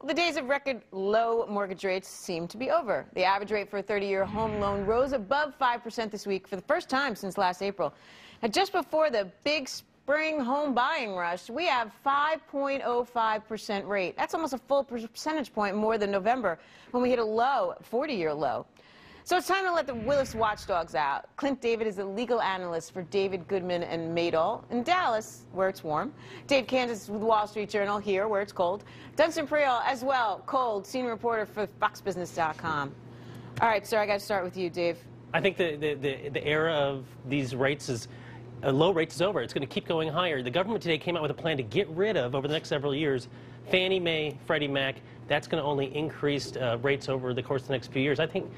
Well, the days of record low mortgage rates seem to be over. The average rate for a 30-year home loan rose above 5% this week for the first time since last April. And just before the big spring home buying rush, we have 5.05% rate. That's almost a full percentage point more than November, when we hit a low, 40-year low. So it's time to let the Willis watchdogs out. Clint David is a legal analyst for David, Goodman & Maydol in Dallas, where it's warm. Dave Candace with the Wall Street Journal here, where it's cold. Dunstan Priel as well, cold, senior reporter for FoxBusiness.com. All right, sir, I got to start with you, Dave. I think the era of these rates is low rates is over. It's going to keep going higher. The government today came out with a plan to get rid of, over the next several years, Fannie Mae, Freddie Mac. That's going to only increase rates over the course of the next few years. I think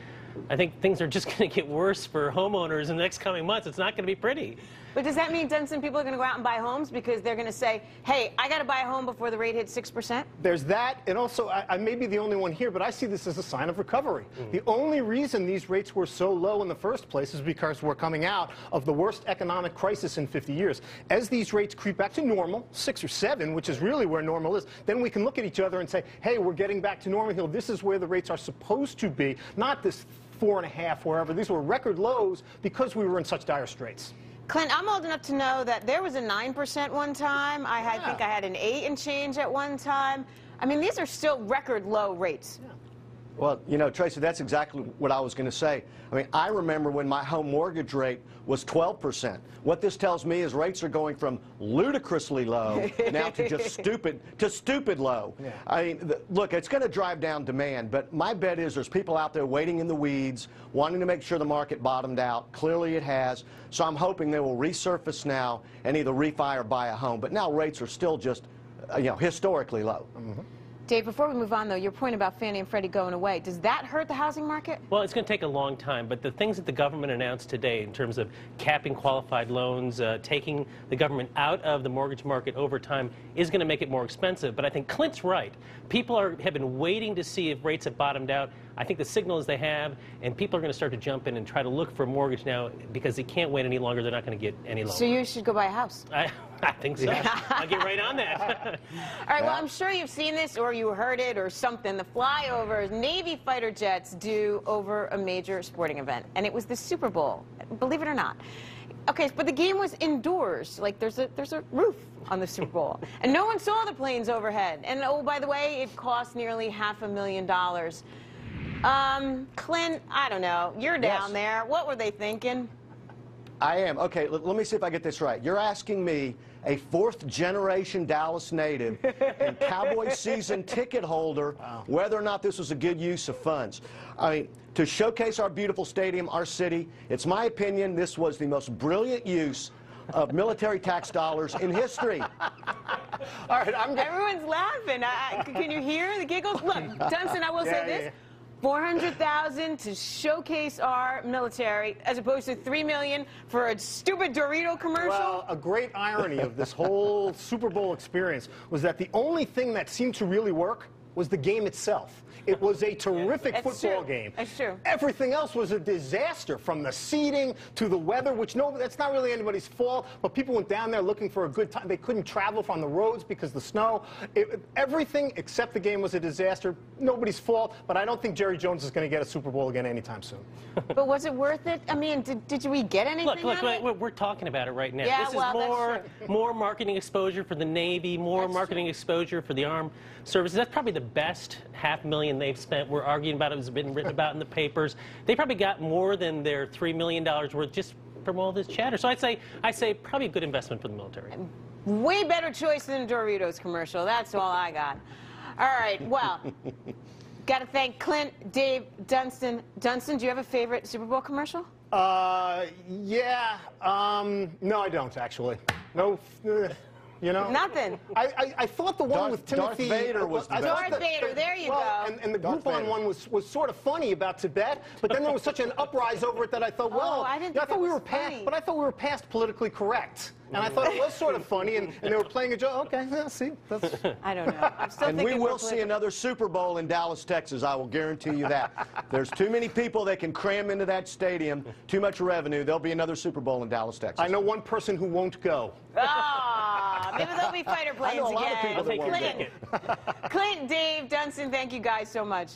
things are just going to get worse for homeowners in the next coming months. It's not going to be pretty. But does that mean, Dunstan, people are going to go out and buy homes because they're going to say, hey, I got to buy a home before the rate hits 6%? There's that, and also, I may be the only one here, but I see this as a sign of recovery. The only reason these rates were so low in the first place is because we're coming out of the worst economic crisis in 50 years. As these rates creep back to normal, 6 or 7, which is really where normal is, then we can look at each other and say, hey, we're getting back to normal. This is where the rates are supposed to be, not this 4.5, wherever. These were record lows because we were in such dire straits. Clint, I'm old enough to know that there was a 9% one time. I think I had an 8 and change at one time. I mean, these are still record low rates. Yeah. Well, you know, Tracy, that's exactly what I was going to say. I mean, I remember when my home mortgage rate was 12%. What this tells me is rates are going from ludicrously low now to just stupid low. Yeah. I mean, look, it's going to drive down demand, but my bet is there's people out there waiting in the weeds, wanting to make sure the market bottomed out. Clearly it has. So I'm hoping they will resurface now and either refi or buy a home. But now rates are still just, you know, historically low. Dave, before we move on, though, your point about Fannie and Freddie going away, does that hurt the housing market? Well, it's going to take a long time, but the things that the government announced today in terms of capping qualified loans, taking the government out of the mortgage market over time is going to make it more expensive. But I think Clint's right. People have been waiting to see if rates have bottomed out. I think the signal is they have, and people are going to start to jump in and try to look for a mortgage now because they can't wait any longer. They're not going to get any longer. So you should go buy a house. I think so. I'll get right on that. All right, well, I'm sure you've seen this or you heard it or something. The flyovers, Navy fighter jets do over a major sporting event, and it was the Super Bowl, believe it or not. Okay, but the game was indoors. Like, there's a roof on the Super Bowl, and no one saw the planes overhead. And, oh, by the way, it cost nearly $500,000. Clint, I don't know. You're down there. What were they thinking? I am. Okay, let me see if I get this right. You're asking me, a fourth-generation Dallas native and Cowboy season ticket holder, whether or not this was a good use of funds. I mean, to showcase our beautiful stadium, our city, it's my opinion this was the most brilliant use of military tax dollars in history. All right, everyone's laughing. Can you hear the giggles? Look, Dunstan, I will say this. $400,000 to showcase our military, as opposed to $3 million for a stupid Dorito commercial. Well, a great irony of this whole Super Bowl experience was that the only thing that seemed to really work was the game itself. It was a terrific football game. That's true. Everything else was a disaster, from the seating to the weather, which that's not really anybody's fault, but people went down there looking for a good time. They couldn't travel on the roads because of the snow. Everything except the game was a disaster. Nobody's fault, but I don't think Jerry Jones is going to get a Super Bowl again anytime soon. But was it worth it? I mean, did we get anything Look, we're talking about it right now. Yeah, this is more marketing exposure for the Navy, more marketing exposure for the armed services. That's probably the best $500,000 they've spent. We're arguing about it. It's been written about in the papers. They probably got more than their $3 million worth just from all this chatter. So I say probably a good investment for the military. Way better choice than a Doritos commercial. That's all I got. All right, well, got to thank Clint, Dave, Dunstan. Dunstan, do you have a favorite Super Bowl commercial? Yeah. No, I don't, actually. No. You know? Nothing. I thought the one with Timothy... Darth Vader was the best. Darth Vader, there you go. And the Groupon one was sort of funny about Tibet, but then there was such an uprise over it that I thought, well, I thought we were past politically correct. And I thought it was sort of funny, and they were playing a joke. Okay, yeah, see? I don't know. I'm still and we will see another Super Bowl in Dallas, Texas. I will guarantee you that. There's too many people that can cram into that stadium, too much revenue. There'll be another Super Bowl in Dallas, Texas. I know one person who won't go. Ah, There'll be fighter planes I know a lot of again. people that I'll take your won't. ticket. Clint, Dave, Dunstan, thank you guys so much.